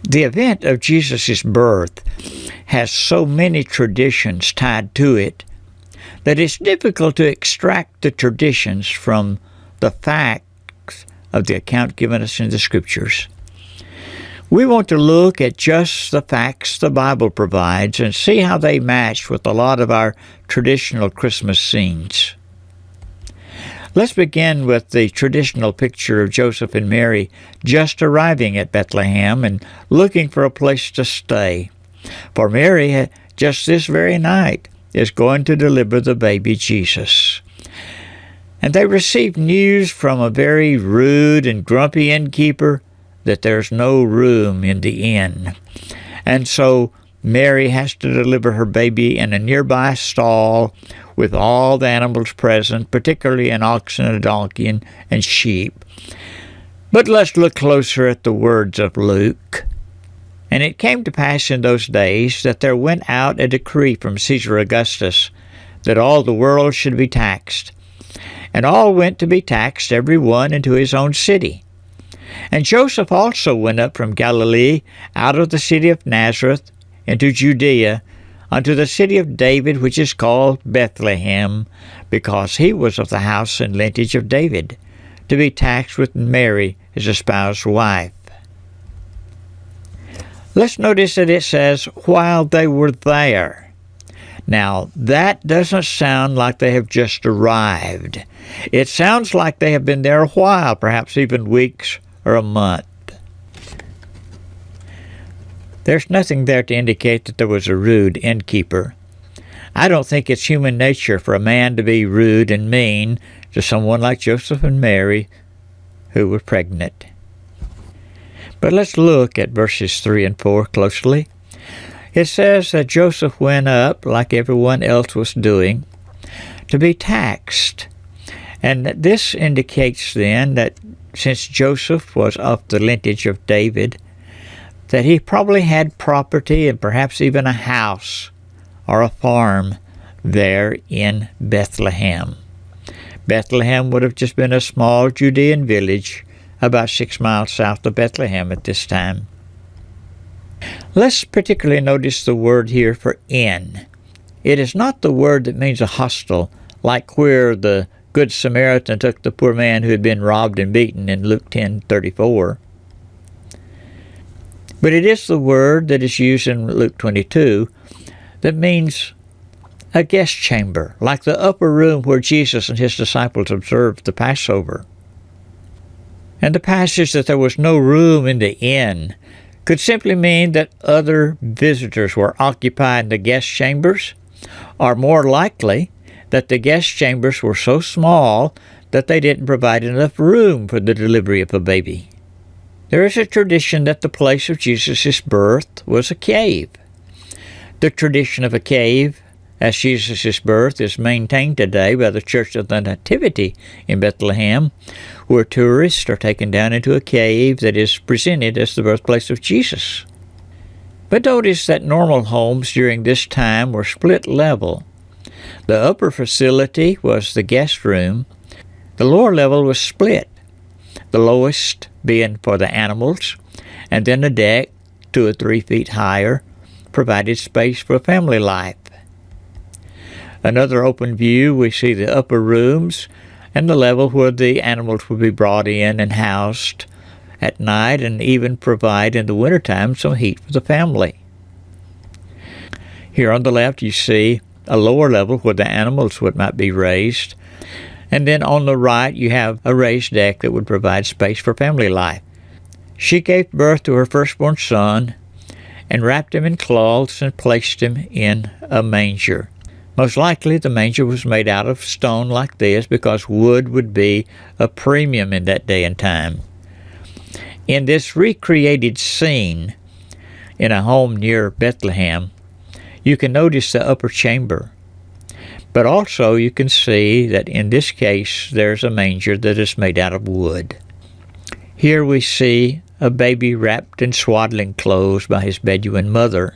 The event of Jesus' birth has so many traditions tied to it that it's difficult to extract the traditions from the facts of the account given us in the Scriptures. We want to look at just the facts the Bible provides and see how they match with a lot of our traditional Christmas scenes. Let's begin with the traditional picture of Joseph and Mary just arriving at Bethlehem and looking for a place to stay. For Mary, just this very night, is going to deliver the baby Jesus. And they receive news from a very rude and grumpy innkeeper that there's no room in the inn. And so Mary has to deliver her baby in a nearby stall with all the animals present, particularly an ox and a donkey and sheep. But let's look closer at the words of Luke. And it came to pass in those days that there went out a decree from Caesar Augustus that all the world should be taxed. And all went to be taxed, every one into his own city. And Joseph also went up from Galilee, out of the city of Nazareth, into Judea, unto the city of David, which is called Bethlehem, because he was of the house and lineage of David, to be taxed with Mary, his espoused wife. Let's notice that it says, while they were there. Now, that doesn't sound like they have just arrived. It sounds like they have been there a while, perhaps even weeks or a month. There's nothing there to indicate that there was a rude innkeeper. I don't think it's human nature for a man to be rude and mean to someone like Joseph and Mary, who were pregnant. But let's look at verses 3 and 4 closely. It says that Joseph went up, like everyone else was doing, to be taxed. And this indicates then that since Joseph was of the lineage of David, that he probably had property and perhaps even a house or a farm there in Bethlehem. Bethlehem would have just been a small Judean village about 6 miles south of Bethlehem at this time. Let's particularly notice the word here for inn. It is not the word that means a hostel, like where the Good Samaritan took the poor man who had been robbed and beaten in Luke 10:34. But it is the word that is used in Luke 22 that means a guest chamber, like the upper room where Jesus and his disciples observed the Passover. And the passage that there was no room in the inn could simply mean that other visitors were occupying the guest chambers, or more likely, that the guest chambers were so small that they didn't provide enough room for the delivery of a baby. There is a tradition that the place of Jesus' birth was a cave. The tradition of a cave, as Jesus' birth, is maintained today by the Church of the Nativity in Bethlehem, where tourists are taken down into a cave that is presented as the birthplace of Jesus. But notice that normal homes during this time were split level. The upper facility was the guest room. The lower level was split, the lowest being for the animals, and then a deck 2 or 3 feet higher provided space for family life. Another open view, we see the upper rooms and the level where the animals would be brought in and housed at night, and even provide in the wintertime some heat for the family. Here on the left you see a lower level where the animals might be raised, and then on the right you have a raised deck that would provide space for family life. She gave birth to her firstborn son and wrapped him in cloths and placed him in a manger. Most likely the manger was made out of stone like this because wood would be a premium in that day and time. In this recreated scene in a home near Bethlehem, you can notice the upper chamber. But also you can see that in this case there's a manger that is made out of wood. Here we see a baby wrapped in swaddling clothes by his Bedouin mother.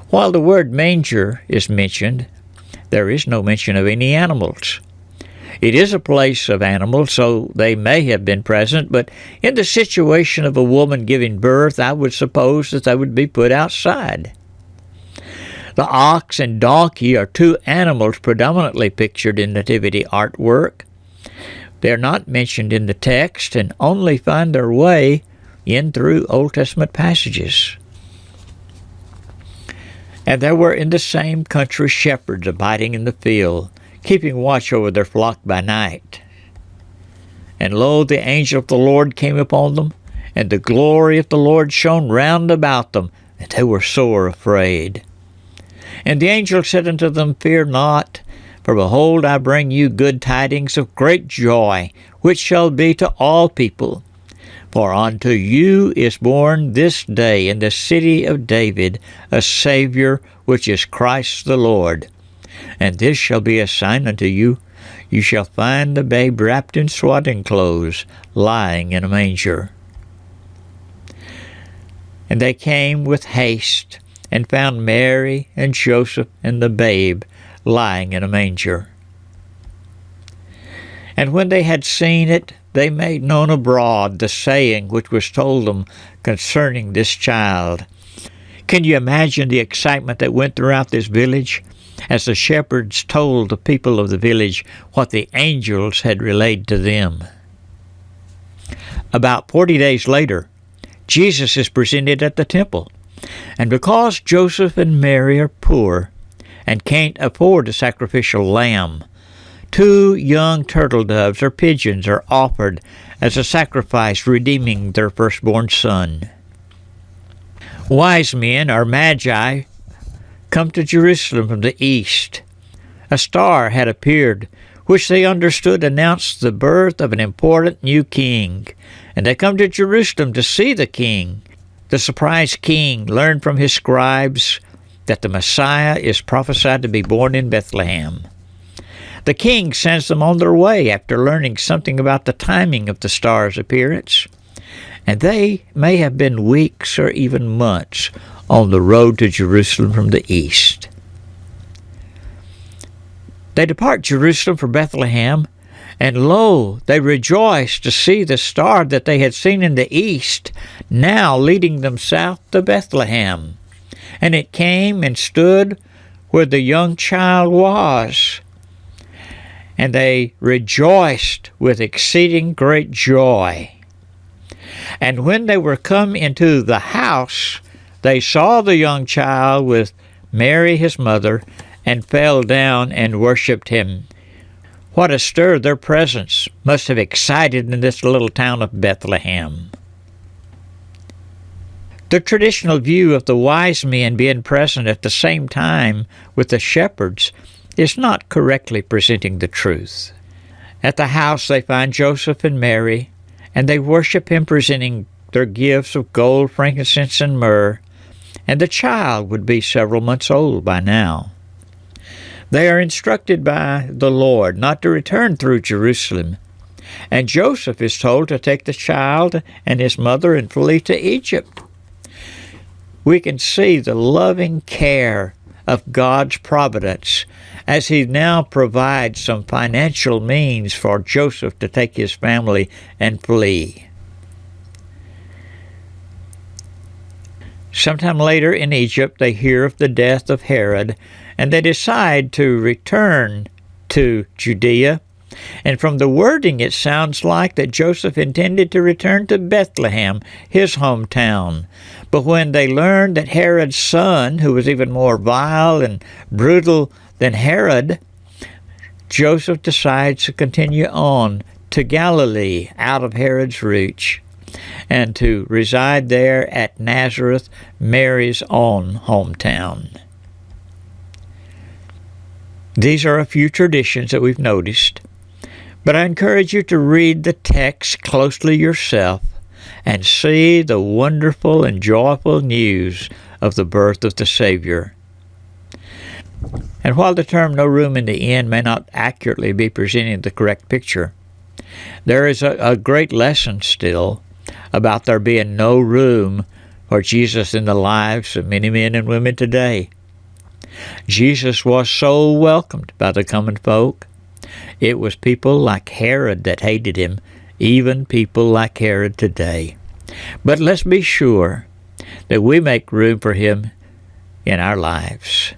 While the word manger is mentioned, there is no mention of any animals. It is a place of animals, so they may have been present, but in the situation of a woman giving birth, I would suppose that they would be put outside. The ox and donkey are two animals predominantly pictured in nativity artwork. They are not mentioned in the text and only find their way in through Old Testament passages. And there were in the same country shepherds abiding in the field, keeping watch over their flock by night. And lo, the angel of the Lord came upon them, and the glory of the Lord shone round about them, and they were sore afraid. And the angel said unto them, Fear not, for behold, I bring you good tidings of great joy, which shall be to all people. For unto you is born this day in the city of David a Savior, which is Christ the Lord. And this shall be a sign unto you. You shall find the babe wrapped in swaddling clothes, lying in a manger. And they came with haste, and found Mary and Joseph and the babe lying in a manger. And when they had seen it, they made known abroad the saying which was told them concerning this child. Can you imagine the excitement that went throughout this village as the shepherds told the people of the village what the angels had relayed to them? About 40 days later, Jesus is presented at the temple. And because Joseph and Mary are poor and can't afford a sacrificial lamb, 2 young turtle doves or pigeons are offered as a sacrifice redeeming their firstborn son. Wise men, or magi, come to Jerusalem from the east. A star had appeared, which they understood announced the birth of an important new king, and they come to Jerusalem to see the king. The surprised king learned from his scribes that the Messiah is prophesied to be born in Bethlehem. The king sends them on their way after learning something about the timing of the star's appearance, and they may have been weeks or even months on the road to Jerusalem from the east. They depart Jerusalem for Bethlehem, and lo, they rejoice to see the star that they had seen in the east, now leading them south to Bethlehem. And it came and stood where the young child was. And they rejoiced with exceeding great joy. And when they were come into the house, they saw the young child with Mary his mother, and fell down and worshipped him. What a stir their presence must have excited in this little town of Bethlehem. The traditional view of the wise men being present at the same time with the shepherds is not correctly presenting the truth. At the house they find Joseph and Mary, and they worship him, presenting their gifts of gold, frankincense, and myrrh, and the child would be several months old by now. They are instructed by the Lord not to return through Jerusalem, and Joseph is told to take the child and his mother and flee to Egypt. We can see the loving care of God's providence as he now provides some financial means for Joseph to take his family and flee. Sometime later in Egypt, they hear of the death of Herod, and they decide to return to Judea. And from the wording, it sounds like that Joseph intended to return to Bethlehem, his hometown. But when they learned that Herod's son, who was even more vile and brutal than Herod, Joseph decides to continue on to Galilee, out of Herod's reach, and to reside there at Nazareth, Mary's own hometown. These are a few traditions that we've noticed, but I encourage you to read the text closely yourself and see the wonderful and joyful news of the birth of the Savior. And while the term "no room in the inn" may not accurately be presenting the correct picture, there is a great lesson still about there being no room for Jesus in the lives of many men and women today. Jesus was so welcomed by the common folk. It was people like Herod that hated him, even people like Herod today. But let's be sure that we make room for him in our lives.